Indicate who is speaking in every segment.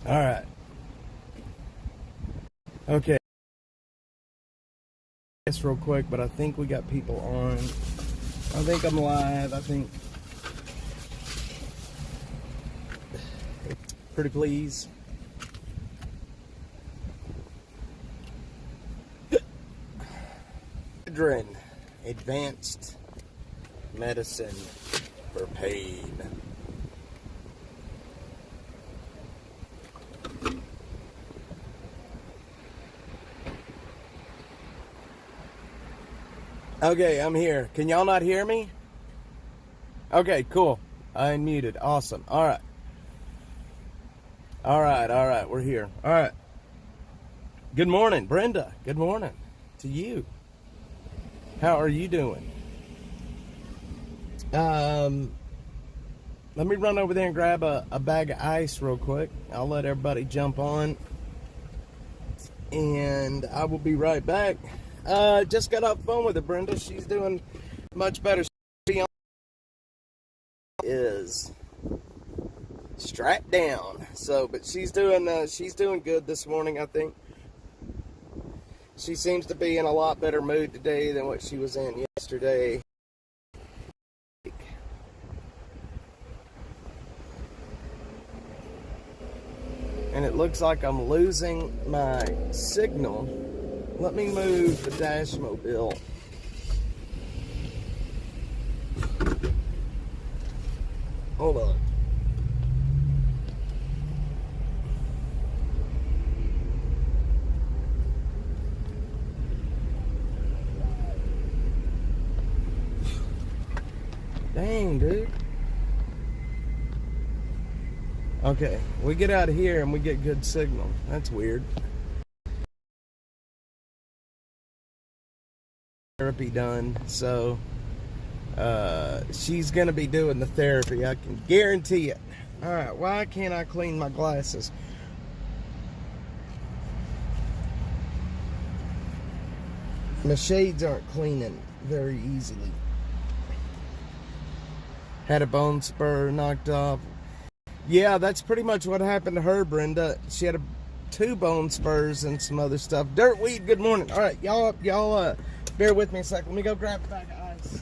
Speaker 1: All right. Okay. It's real quick, but I think we got people on. I think I'm live. I think. Pretty please. Advanced medicine for pain. Okay, I'm here. Can y'all not hear me? Okay, cool. I unmuted. Awesome. All right. All right. We're here. All right. Good morning, Brenda. Good morning to you. How are you doing? Let me run over there and grab a bag of ice real quick. I'll let everybody jump on. And I will be right back. Just got off the phone with her, Brenda. She's doing much better. She is strapped down. So, but she's doing good this morning, I think. She seems to be in a lot better mood today than what she was in yesterday. And it looks like I'm losing my signal. Let me move the dash mobile. Hold on. Dang, dude. Okay, we get out of here and we get good signal. That's weird. Therapy done, so she's gonna be doing the therapy. I can guarantee it. All right, why can't I clean my glasses? My shades aren't cleaning very easily. Had a bone spur knocked off. Yeah, that's pretty much what happened to her, Brenda. She had two bone spurs and some other stuff. Dirtweed, good morning. All right, y'all bear with me a second. Let me go grab a bag of ice.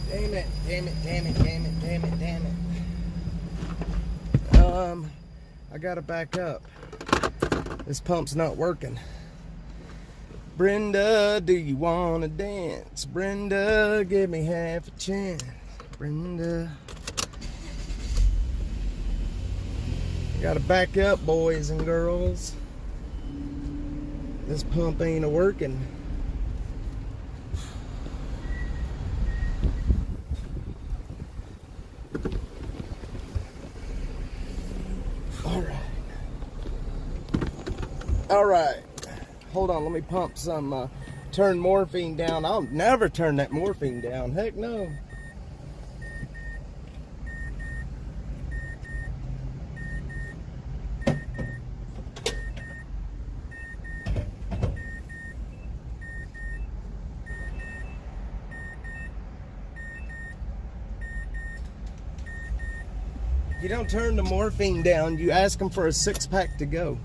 Speaker 1: Damn it. I gotta back up. This pump's not working. Brenda, do you want to dance? Brenda, give me half a chance. Brenda. Gotta back up, boys and girls. This pump ain't a working. All right. Hold on, let me pump some, turn morphine down. I'll never turn that morphine down. Heck no. You don't turn the morphine down, you ask them for a 6-pack to go.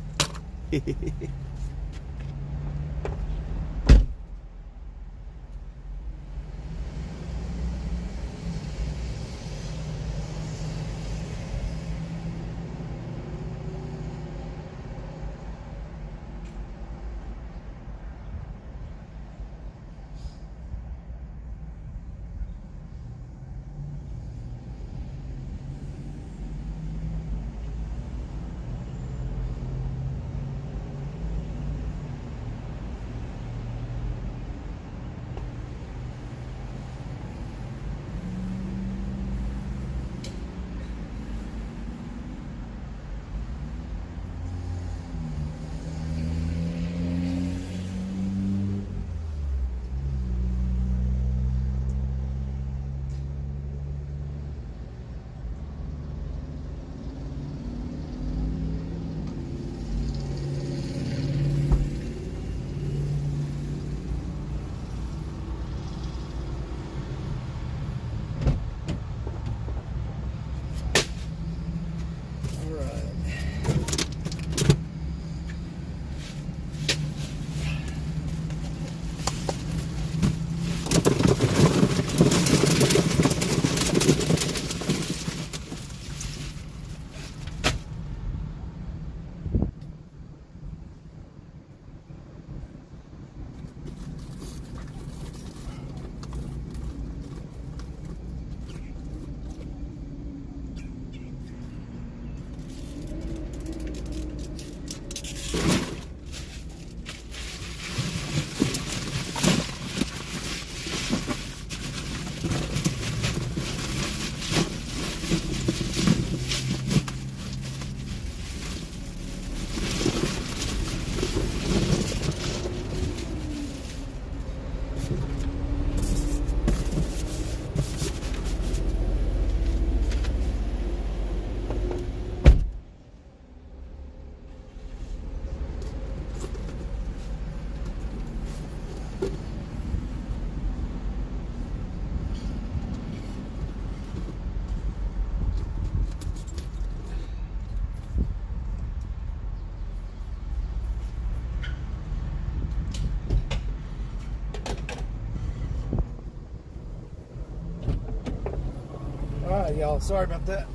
Speaker 1: Alright, y'all, sorry about that.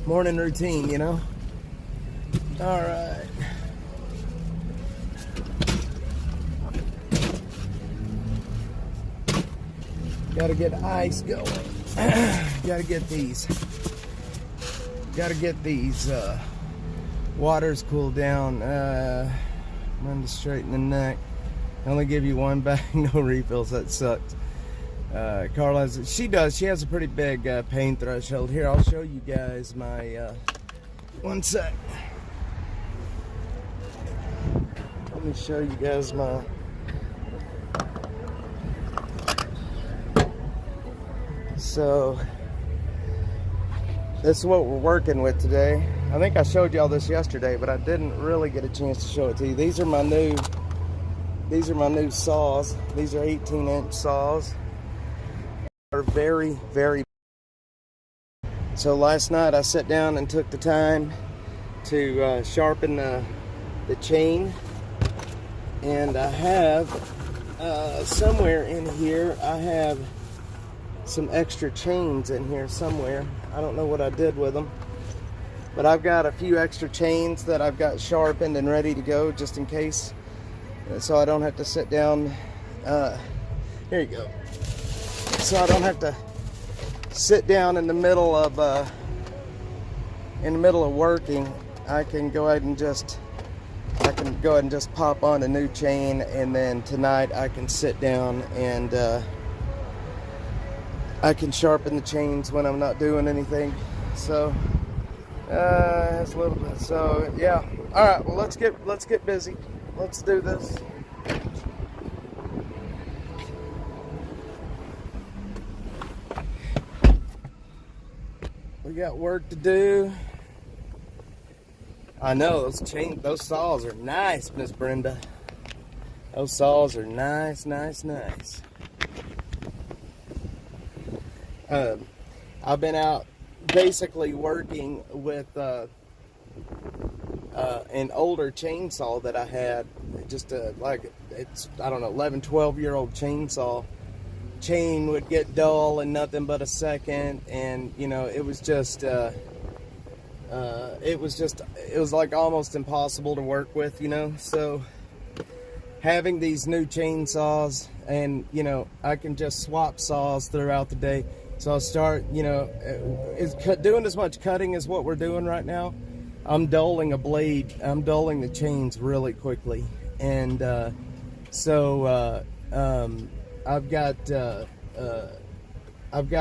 Speaker 1: Morning routine, you know. Alright. Gotta get ice going. Gotta get these waters cooled down. Run to straighten the neck. I only give you one bag, no refills. That sucked. Carla, she has a pretty big pain threshold. Here, I'll show you guys my, one sec. Let me show you guys my, so, this is what we're working with today. I think I showed y'all this yesterday, but I didn't really get a chance to show it to you. These are my new saws. These are 18-inch saws. Are very, very. So last night I sat down and took the time to sharpen the chain, and I have somewhere in here I have some extra chains in here somewhere. I don't know what I did with them, but I've got a few extra chains that I've got sharpened and ready to go just in case so I don't have to sit down. Here you go. So I don't have to sit down in the middle of working. I can go ahead and just pop on a new chain, and then tonight I can sit down and I can sharpen the chains when I'm not doing anything. So it's a little bit. So yeah. All right. Well, let's get busy. Let's do this. We got work to do. I know those saws are nice, Miss Brenda. Those saws are nice. I've been out basically working with an older chainsaw that I had, just like it's, I don't know, 11, 12-year-old chainsaw. Chain would get dull in nothing but a second, and you know, it was like almost impossible to work with, you know. So having these new chainsaws, and you know, I can just swap saws throughout the day. So I'll start, you know, doing as much cutting as what we're doing right now. I'm dulling a blade. I'm dulling the chains really quickly, and I've got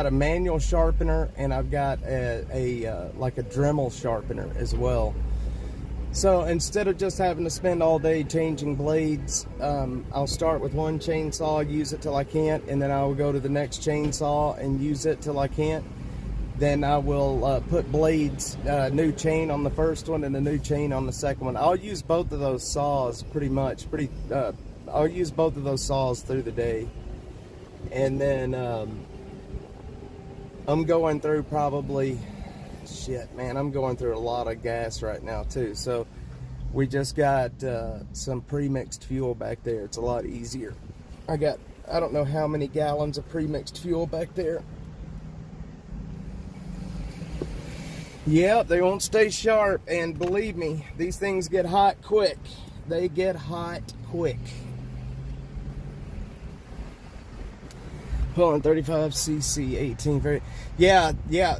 Speaker 1: a manual sharpener, and I've got like a Dremel sharpener as well. So instead of just having to spend all day changing blades, I'll start with one chainsaw, use it till I can't, and then I will go to the next chainsaw and use it till I can't. Then I will put blades, new chain on the first one and a new chain on the second one. I'll use both of those saws pretty much. I'll use both of those saws through the day. And then I'm going through probably, shit, man, I'm going through a lot of gas right now too. So we just got some pre-mixed fuel back there. It's a lot easier. I don't know how many gallons of pre-mixed fuel back there. Yeah, they won't stay sharp, and believe me, these things get hot quick. They get hot quick. Hold on, 35cc 18. Yeah,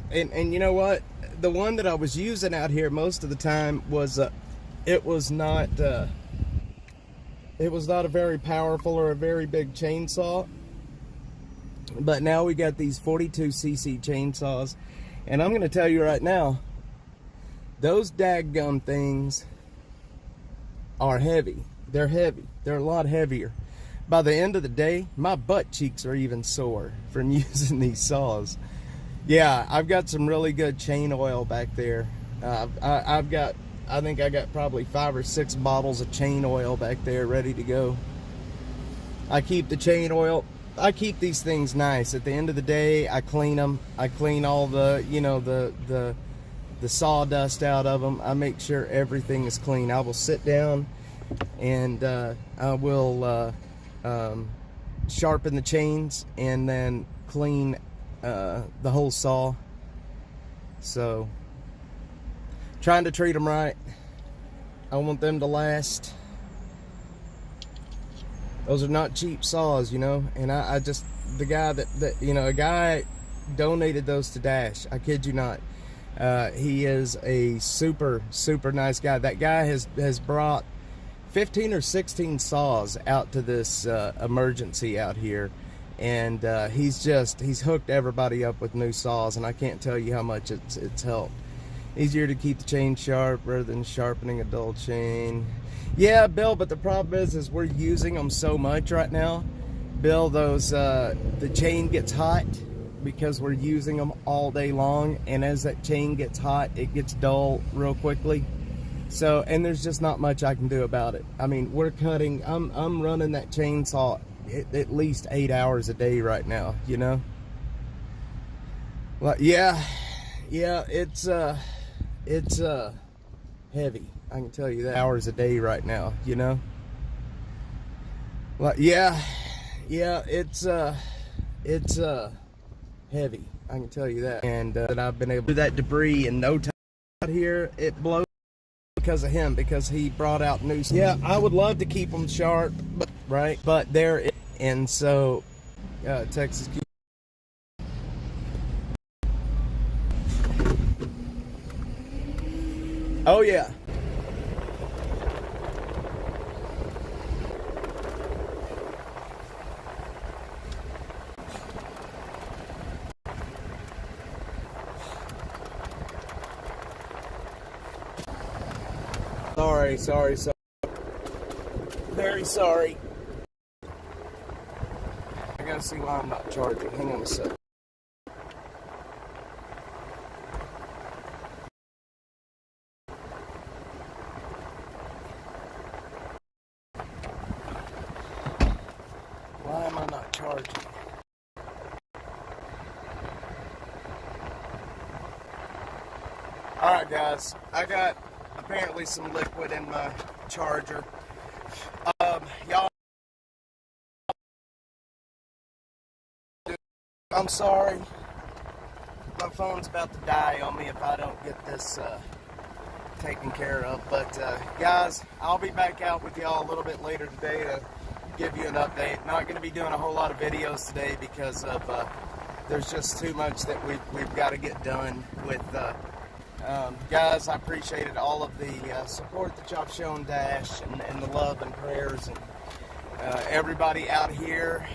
Speaker 1: and you know what? The one that I was using out here most of the time was it was not a very powerful or a very big chainsaw. But now we got these 42cc chainsaws, and I'm going to tell you right now, those daggum things are heavy. They're heavy. They're a lot heavier. By the end of the day, my butt cheeks are even sore from using these saws. Yeah, I've got some really good chain oil back there. I think I got probably 5 or 6 bottles of chain oil back there ready to go. I keep the chain oil. I keep these things nice. At the end of the day, I clean them. I clean all the, you know, the sawdust out of them. I make sure everything is clean. I will sit down and I will sharpen the chains and then clean the whole saw. So trying to treat them right. I want them to last. Those are not cheap saws, you know, and I just, the guy that you know, a guy donated those to Dash. I kid you not. He is a super nice guy. That guy has brought 15 or 16 saws out to this emergency out here, and he's hooked everybody up with new saws, and I can't tell you how much it's helped. Easier to keep the chain sharp rather than sharpening a dull chain. Yeah, Bill, but the problem is we're using them so much right now, Bill. The chain gets hot because we're using them all day long, and as that chain gets hot, it gets dull real quickly. So, and there's just not much I can do about it. I mean, we're cutting, I'm running that chainsaw at least 8 hours a day right now, you know? Well, yeah, it's heavy. I can tell you that. Hours a day right now, you know? Well, yeah, it's heavy. I can tell you that. And that I've been able to do that debris in no time out here. It blows because of him, because he brought out new. Yeah, I would love to keep them sharp, but right, but there, and so Texas. Oh yeah. Sorry. Very sorry. I gotta see why I'm not charging. Hang on a sec. Why am I not charging? Alright guys, I got apparently some liquid in my charger. Y'all, I'm sorry. My phone's about to die on me if I don't get this taken care of. But guys, I'll be back out with y'all a little bit later today to give you an update. Not going to be doing a whole lot of videos today because of there's just too much that we've got to get done with. Guys, I appreciated all of the support that y'all have shown Dash and the love and prayers and everybody out here.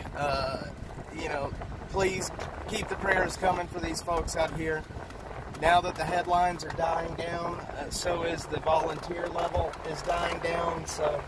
Speaker 1: You know, please keep the prayers coming for these folks out here. Now that the headlines are dying down, so is the volunteer level is dying down. So